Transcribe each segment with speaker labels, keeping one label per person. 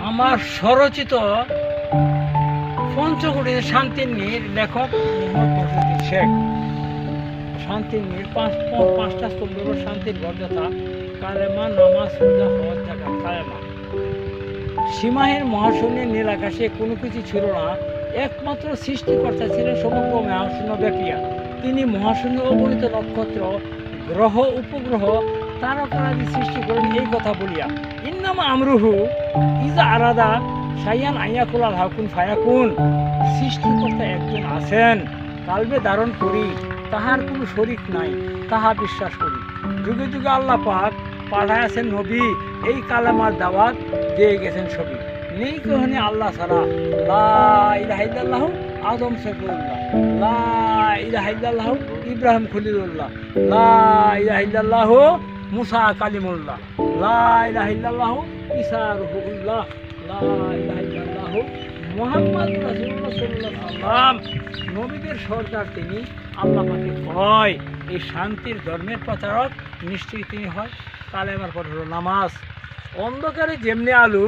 Speaker 1: আমার স্বরচিত পঞ্চকুটির শান্তির নীর লেখক মোহাম্মদ মফিজুদ্দিন শেখ। শান্তির নীর পাঁচটা স্তম্ভ শান্তির বর্জতা কালেমা, নামাজ, রোজা, হজ, যাকাত। কালেমা সীমাহীন মহাশূন্যের নীল আকাশে কোনো কিছু ছিল না, একমাত্র সৃষ্টিকর্তা ছিলেন সমগ্র মহাশূন্য ব্যাপিয়া। তিনি মহাশূন্য অগণিত নক্ষত্র, গ্রহ, উপগ্রহ, তারকাদি সৃষ্টি করেন এই কথা বলিয়া। ইন্নামা আমরুহু ইজা আরাদা শাইয়ান আইয়াকুলাল হাকুন ফায়াকুন। সৃষ্টিকর্তা একজন আছেন, কালবে ধারণ করি, তাহার কোনো শরীক নাই, তাহা বিশ্বাস করি। যুগে যুগে আল্লাহ পাক পাঠাইয়াছেন নবী, এই কালেমার দাওয়াত দিয়ে গেছেন ছবি। নেই কখনই আল্লাহ ছাড়া। লা ইলাহা ইল্লাল্লাহু আদম সফিউল্লাহ, লা ইলাহা ইল্লাল্লাহু ইব্রাহিম খলিলুল্লাহ, লা ইলাহা ইল্লাল্লাহু মুসা কালিমুল্লাহ, লা ইলাহা ইল্লাল্লাহু ঈসা রূহুল্লাহ, লা ইলাহা ইল্লাল্লাহু মুহাম্মদ রাসূলুল্লাহ সাল্লাল্লাহু আলাইহি ওয়াসাল্লাম। নবীদের সর্দার তিনি। আল্লাহ পাকে কয় এই শান্তির ধর্মের প্রচারক নিশ্চয়ই তিনি হয়। কালেমার পর হলো নামাজ। অন্ধকারে যেমনি আলু,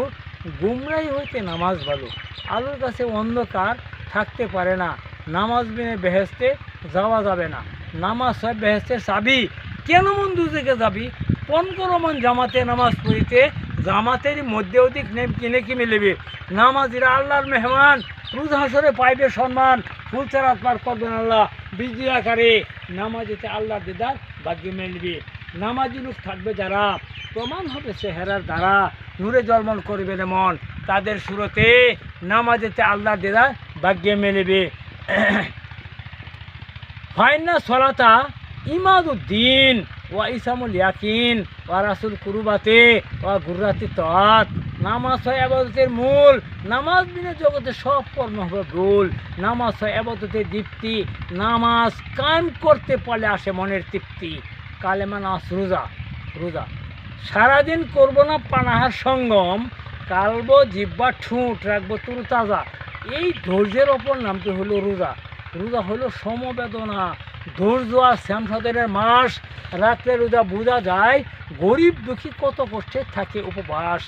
Speaker 1: গুমরাই হইতে নামাজ ভালো। আলুর কাছে অন্ধকার থাকতে পারে না, নামাজ বিনে বেহেস্তে যাওয়া যাবে না। নামাজ হয় বেহেস্তের চাবি। কেন মন দুজেকে যাবি? 15 মন জামাতে নামাজ পড়িতে, জামাতেরই মধ্যে অধিক কিনে কি মিলবে? নামাজিরা আল্লাহর মেহমান, রোজ হাসরে পাইবে সম্মান। ফুলচারাত পার করবেন আল্লাহ বিজলি আকারে। নামাজিতে আল্লাহর দিদার ভাগ্যে মিলবে। নামাজি লোক থাকবে যারা, প্রমাণ হবে চেহারার দ্বারা। নূরে জলমল করবে মন, তাদের সুরতে নামাজেতে আল্লাহর দিদার ভাগ্যে মিলবে। ফাইন্না সলাতা ইমাদুদ্দিন ওয়া ইসামুল ইয়াকিন ওয়া রাসুল কুরুবাতে ওয়া গুররাতি তাআত। নামাজ হয় ইবাদতের মূল। নামাজ বিনা জগতে সব কর্ম হবে ভুল। নামাজ হয় ইবাদতের দীপ্তি। নামাজ কায়েম করতে পারলে আসে মনের তৃপ্তি। কালেমা, নামাজ, রোজা। রোজা সারাদিন করবো না পানাহার সঙ্গম, কালবো জিহ্বা ঠোঁট রাখবো তুরু তাজা। এই ধৈর্যের ওপর নামটি হলো রোজা। রোজা হলো সমবেদনা, ধৈর্য আর শ্যামসাদের মাস। রাত্রে রোজা বোঝা যায় গরিব দুঃখী কত কষ্টে থাকে উপবাস।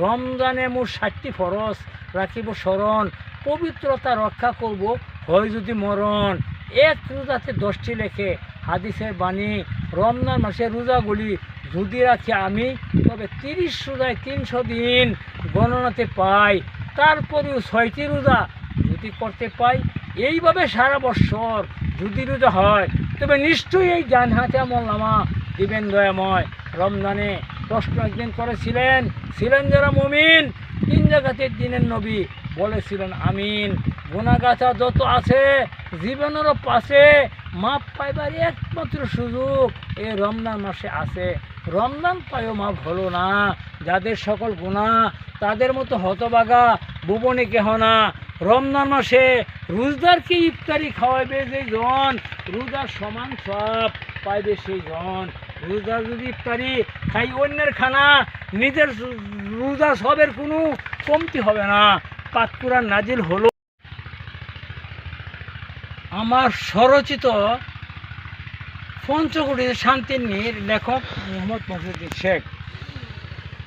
Speaker 1: রমজানে মোট 60টি ফরজ রাখিব স্মরণ, পবিত্রতা রক্ষা করব হয় যদি মরণ। এক রোজাতে 10টি লেখে হাদিসের বাণী। রমজান মাসে রোজাগুলি যদি রাখি আমি, তবে 30 রোজায় 300 দিন গণনাতে পাই। তারপরেও 6টি রোজা যদি করতে পাই, এইভাবে সারা বৎসর যদি রোজা হয়, তবে নিশ্চয়ই এই ডান হাতে আমলনামা দিবেন দয়াময়। রমজানে প্রশ্ন একদিন করেছিলেন, ছিলেন যারা মুমিন, 3 জায়গাতে দিনের নবী বলেছিলেন আমিন। গুনাহগাছা যত আছে জীবনেরও পাশে, মাপ পাইবার একমাত্র সুযোগ এই রমজান মাসে আছে। রমজান পায়ও মাপ হলো না, যাদের সকল গুনাহ তাদের মতো হতবাগা ভুবনে কেহ না। রমজান মাসে রোজদারকে ইফতারি খাওয়াবে যেই জন, রোজার সমান সব পাইবে সেই জন। রোজার যদি ইফতারি খাই অন্যের খানা, নিজের রোজা সবের কোনো কমতি হবে না। পাক কুরআন নাজিল হলো। আমার স্বরচিত পঞ্চকুটির শান্তির নীর লেখক মোহাম্মদ মফিজুদ্দিন শেখ।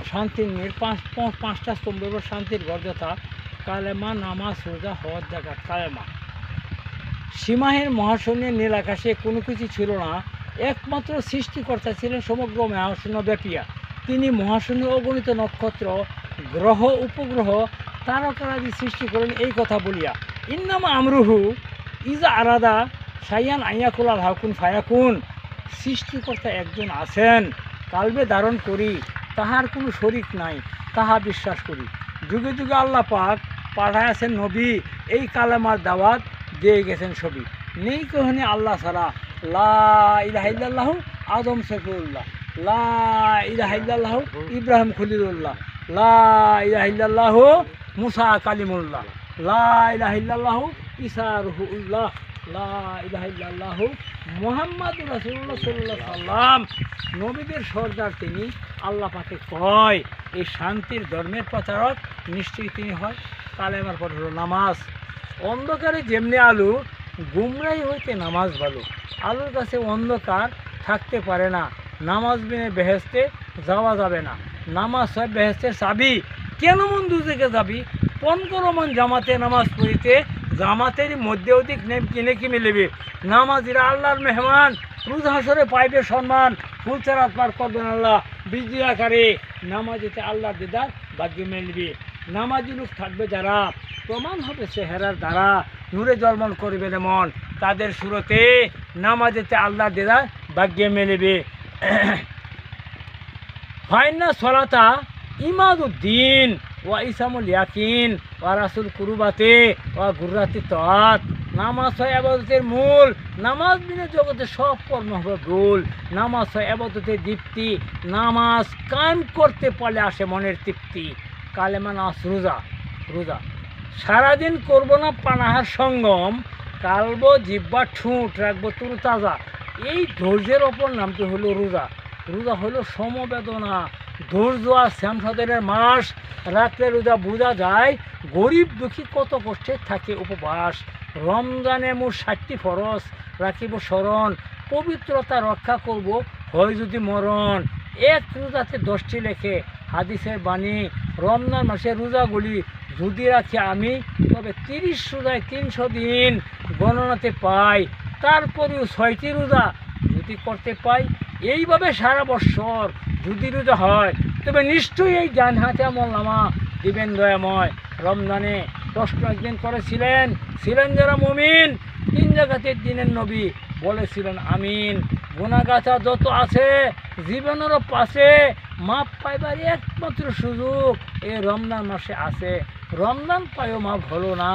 Speaker 1: শান্তির নীর পাঁচটা স্তম্ভ শান্তির বর্জতা কালেমা, নামাজ, রোজা, হজ, যাকাত। কালেমা সীমাহীন মহাশূন্যের নীল আকাশে কোনো কিছু ছিল না, একমাত্র সৃষ্টিকর্তা ছিলেন সমগ্র মহাশূন্য ব্যাপিয়া। তিনি মহাশূন্য অগণিত নক্ষত্র, গ্রহ, উপগ্রহ, তারকাদি সৃষ্টি করেন এই কথা বলিয়া। ইন্নামা আমরুহু ইজা আরাদা শাইয়ান আইয়াকুলাল হাকুন ফায়াকুন। সৃষ্টিকর্তা একজন আছেন, কালবে ধারণ করি, তাহার কোনো শরীক নাই, তাহা বিশ্বাস করি। যুগে যুগে আল্লাহ পাক পাঠাইয়াছেন নবী, এই কালেমার দাওয়াত দিয়ে গেছেন ছবি। নেই কখনই আল্লাহ ছাড়া। লা ইলাহা ইল্লাল্লাহু আদম সফিউল্লাহ, লা ইলাহা ইল্লাল্লাহু ইব্রাহিম খলিলুল্লাহ, লা ইলাহা ইল্লাল্লাহু মুসা কালিমুল্লাহ, লা ইলাহা ইল্লাল্লাহু ঈসা রূহুল্লাহ, লা ইলাহা ইল্লাল্লাহু মুহাম্মদ রাসূলুল্লাহ সাল্লাল্লাহু আলাইহি ওয়াসাল্লাম। নবীদের সর্দার তিনি। আল্লাহ পাকে কয় এই শান্তির ধর্মের প্রচারক নিশ্চয়ই তিনি হয়। কালেমার পর হলো নামাজ। অন্ধকারে যেমনি আলু, গুমরাই হইতে নামাজ ভালো। আলুর কাছে অন্ধকার থাকতে পারে না, নামাজ বিনে বেহেস্তে যাওয়া যাবে না। নামাজ হয় বেহেস্তের চাবি। কেন মন দুজকে যাবি? 15 মন জামাতে নামাজ পড়িতে, জামাতের মধ্যে অধিক কিনে কি মিলবে? নামাজিরা আল্লাহর মেহমান, রোজ হাসরে পাইবে সম্মান, ফুলচারাত পার করবেন আল্লাহ বিজলি আকারে। নামাজিতে আল্লাহ দিদার ভাগ্যে মিলবে। নামাজি লোক থাকবে যারা, প্রমাণ হবে চেহারার দ্বারা, নূরে জলমল করবে মন, তাদের সুরতে নামাজিতে আল্লাহ দিদার ভাগ্যে মিলবে। ফাইন্না সলাতা ইমাদুদ্দিন ওয়া ইসামুল ইয়াকিন ওয়া রাসুল কুরুবাতে ওয়া গুররাতি তাআত। নামাজ হয় ইবাদতের মূল, নামাজ বিনে জগতে সব কর্ম হবে ভুল। নামাজ হয় ইবাদতের দীপ্তি, নামাজ কায়েম করতে পারলে আসে মনের তৃপ্তি। কালেমা নামাজ রোজা, রোজা সারাদিন করবো না পানাহার সঙ্গম, কালবো জিব্বা ঠুঁট রাখবো তুরু তাজা। এই ধৈর্যের ওপর নামটি হলো রোজা। রোজা হলো সমবেদনা, ধৈর্য আর শ্যামসাদের মাস। রাত্রে রোজা বোঝা যায় গরিব দুঃখী কত কষ্টে থাকে উপবাস। রমজানে মোট 60টি ফরজ রাখিব স্মরণ, পবিত্রতা রক্ষা করব হয় যদি মরণ। এক রোজাতে 10টি লেখে হাদিসের বাণী, রমজান মাসে রোজাগুলি যদি রাখি আমি, তবে 30 রোজায় 300 দিন গণনাতে পাই। তারপরেও 6টি রোজা যদি করতে পাই, এইভাবে সারা বৎসর যদি রোজা হয়, তবে নিশ্চয়ই এই জ্ঞান হাতে আমলনামা দিবেন দয়াময়। রমজানে প্রশ্ন একদিন করেছিলেন, ছিলেন যারা মুমিন, 3 জায়গাতে দিনের নবী বলেছিলেন আমিন। গুনাহগাছা যত আছে জীবনেরও পাশে, মাপ পাইবার একমাত্র সুযোগ এই রমজান মাসে আছে। রমজান পায়ও মাপ হলো না,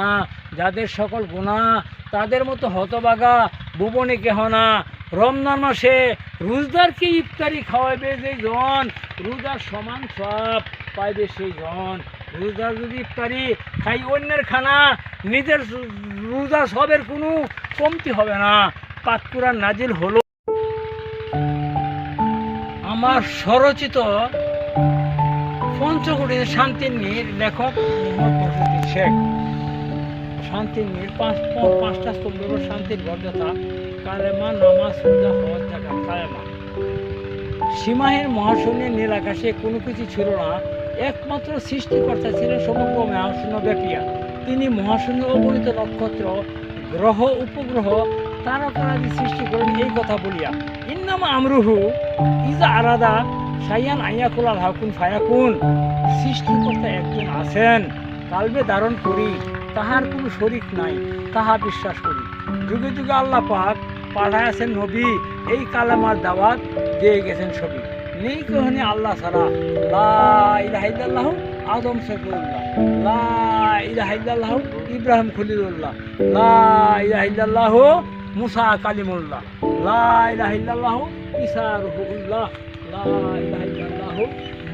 Speaker 1: যাদের সকল গুনাহ তাদের মতো হতবাগা ভুবনে কেহ না। রমজান মাসে রোজদারকে ইফতারি খাওয়াবে যেই জন, রোজার সমান সব পাইবে সেই জন। রোজার যদি ইফতারি খাই অন্যের খানা, নিজের রোজা সবের কোনো কমতি হবে না। পাক কুরআন নাজিল হলো। আমার স্বরচিত পঞ্চকুটি শান্তির নীর, লেখক মোহাম্মদ ফখরুদ্দিন শেখ। শান্তির নীর, পাঁচটা স্তম্ভের শান্তির গর্যতা, কালেমা নামাজ রোজা হজ জাকাত। কালেমা সীমাহীন মহাশূন্যের নীল আকাশে কোনো কিছু ছিল না, একমাত্র সৃষ্টিকর্তা ছিলেন সমগ্র মহাশূন্য ব্যাপিয়া। তিনি মহাশূন্য অগণিত নক্ষত্র, গ্রহ, উপগ্রহ, তারকারাদি সৃষ্টি করেন এই কথা বলিয়া। ইন্নামা আমরুহু ইজা আরাদা শাইয়ান আইয়াকুল আল হাকুন ফায়াকুন। সৃষ্টিকর্তা একজন আছেন, কালবে ধারণ করি, তাহার কোনো শরীক নাই, তাহা বিশ্বাস করি। যুগে যুগে আল্লাহ পাক পাঠায় আছেন নবী, এই কালেমার দাওয়াত দিয়ে গেছেন ছবি। নেই কখনই আল্লাহ ছাড়া। লা ইলাহা ইল্লাল্লাহু আদম সফিউল্লাহ, লা ইলাহা ইল্লাল্লাহু ইব্রাহিম খলিলুল্লাহ, লা ইলাহা ইল্লাল্লাহু মুসা কালিমুল্লাহ, লা ইলাহা ইল্লাল্লাহু ঈসা রূহুল্লাহ, লা ইলাহা ইল্লাল্লাহু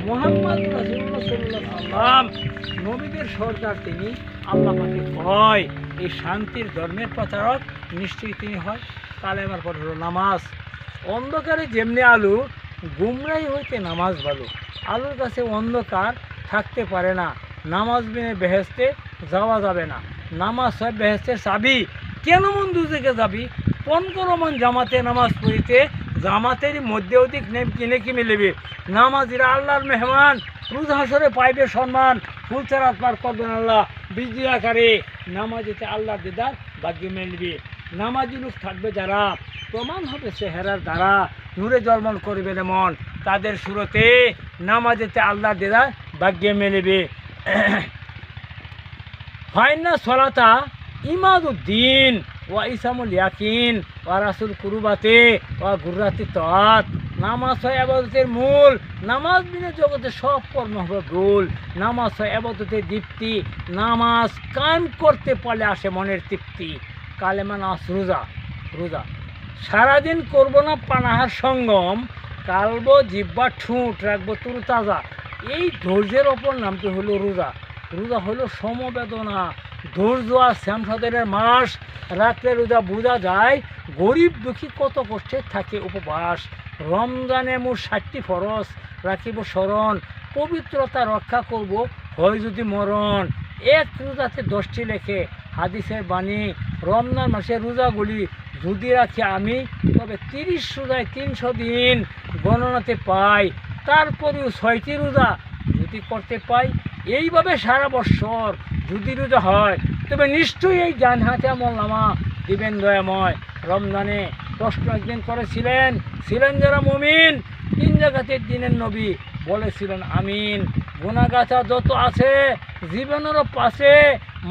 Speaker 1: মুহাম্মদ রাসূলুল্লাহ সাল্লাল্লাহু আলাইহি ওয়াসাল্লাম। নবীদের সরদার তিনি। আল্লাহ পাকে কয় এই শান্তির ধর্মের প্রচারক নিশ্চয়ই তিনি হয়। কালেমার পর হলো নামাজ। অন্ধকারে যেমনি আলু, গুমরাই হইতে নামাজ ভালো। আলুর কাছে অন্ধকার থাকতে পারে না, নামাজ বিনে বেহেস্তে যাওয়া যাবে না। নামাজ হয় বেহেস্তের চাবি। কেন মন দুজকে যাবি? 15 মন জামাতে নামাজ পড়িতে, জামাতের মধ্যে অধিক কিনে কি মিলবে? নামাজিরা আল্লাহর মেহমান, রোজ হাসরে পাইবে সম্মান, ফুলচারাত পার করবেন আল্লাহ বিজলি আকারে। নামাজিতে আল্লাহ দিদার ভাগ্যে মিলবে। নামাজি লোক থাকবে যারা, প্রমাণ হবে চেহারার দ্বারা, নূরে জলমল করবে মন, তাদের সুরতে নামাজিতে আল্লাহ দিদার ভাগ্যে মিলবে। ফাইন্না সলাতা ইমাদুদ্দিন ওয়া ইসামুল ইয়াকিন ওয়া রাসুল কুরুবাতে ওয়া গুররাতি তাআত। নামাজ হয় ইবাদতের মূল, নামাজ বিনে জগতে সব কর্ম হবে ভুল। নামাজ হয় ইবাদতের দীপ্তি, নামাজ কায়েম করতে পারলে আসে মনের তৃপ্তি। কালেমা নামাজ রোজা, রোজা সারাদিন করবো না পানাহার সঙ্গম, কালবো জিব্বা ঠুঁট রাখবো তুরু তাজা। এই ধৈর্যের ওপর নামটি হলো রোজা। রোজা হলো সমবেদনা, ধৈর্য আর শ্যামসাদের মাস। রাত্রে রোজা বোঝা যায় গরিব দুঃখী কত কষ্টে থাকে উপবাস। রমজানে মোট 60টি ফরজ রাখিব স্মরণ, পবিত্রতা রক্ষা করব হয় যদি মরণ। এক রোজাতে 10টি লেখে হাদিসের বাণী, রমজান মাসে রোজাগুলি যদি রাখি আমি, তবে 30 রোজায় 300 দিন গণনাতে পাই। তারপরেও 6টি রোজা যদি করতে পাই, এইভাবে সারা বছর যদি রোজা হয়, তবে নিশ্চয়ই এই ডান হাতে আমলনামা দিবেন দয়াময়। রমজানে প্রশ্ন একদিন করেছিলেন, যারা মুমিন 3 জায়গাতে দিনের নবী বলেছিলেন আমিন। গুনাহগাথা যত আছে জীবনেরও পাশে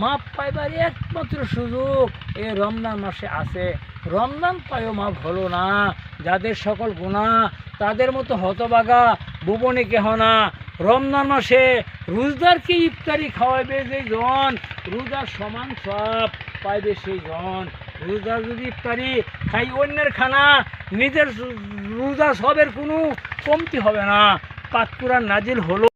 Speaker 1: মাপ পাইবার একমাত্র সুযোগ এই রমজান মাসে আছে। রমজান পায়ও মাপ হলো না, যাদের সকল গুনাহ তাদের মতো হতভাগা ভুবনে কেহ না। রমজান মাসে রোজদারকে ইফতারি খাওয়াবে যে জন, রোজার সমান সব পাইবে সেই জন। রোজার যদি ইফতারি খাই অন্যের খানা, নিজের রোজা সবের কোনো কমতি হবে না। পাক কুরআন নাজিল হলো